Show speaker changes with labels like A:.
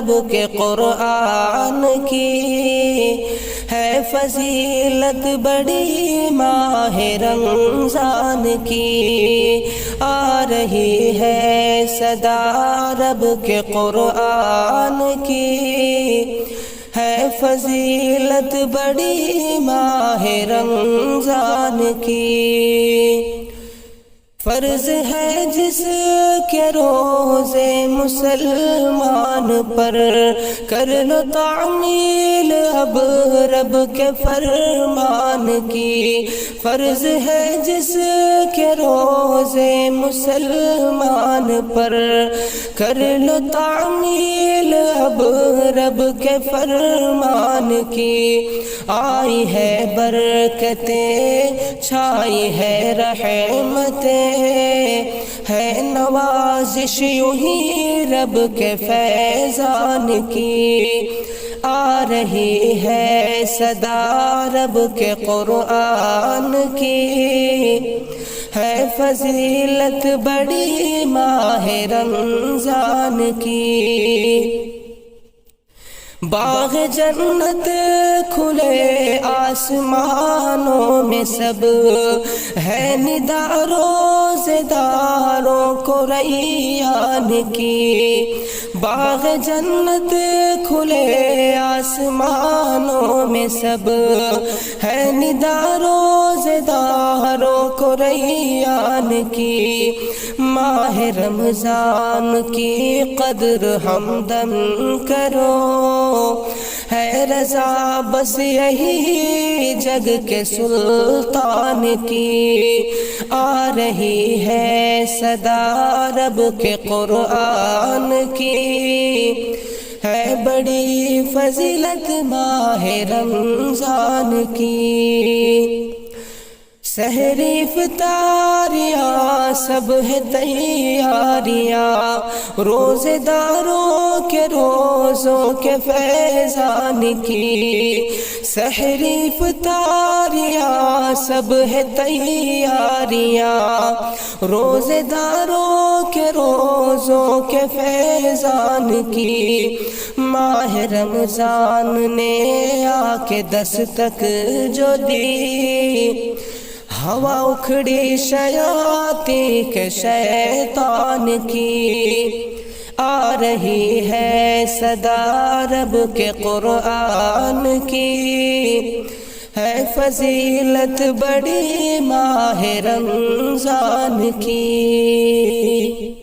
A: رب کے قرآن کی، ہے فضیلت بڑی ماہ رمضان کی، آ رہی ہے صدا رب کے قرآن کی، ہے فضیلت بڑی ماہ رمضان کی۔ فرض ہے جس کے روزے مسلمان پر، کر لو تعمیل اب رب کے فرمان کی۔ فرض ہے جس کے روزے مسلمان پر، کر لو تعمیل اب رب کے فرمان کی۔ آئی ہے برکتیں، چھائی ہے رحمتیں، ہے نوازش یوں ہی رب کے فیضان کی، آ رہی ہے صدا رب کے قرآن کی، ہے فضیلت بڑی ماہ رمضان کی۔ باغ جنت کھلے آسمانوں میں سب، ہے ندا روزے داروں کو ریان کی۔ باغ جنت کھلے آسمانوں میں سب، ہے ندا روزے داروں کو ریان کی۔ ماہ رمضان کی قدر ہمدم کرو، ہے رضا بس یہی جگ کے سلطان کی، آ رہی ہے صدا رب کے قرآن کی، ہے بڑی فضیلت ماہ رمضان کی۔ سحری افطاریاں سب ہے تیاریاں، روزے داروں کے روزوں کے فیضان کی۔ سحری افطاریاں سب ہے تیاریاں، روزے داروں کے روزوں کے فیضان کی۔ ماہ رمضان نے آ کے دستک جو دی، ہوا اکھڑی شیاطین کے شیطان کی، آ رہی ہے صدا رب کے قرآن کی، ہے فضیلت بڑی ماہ رمضان کی۔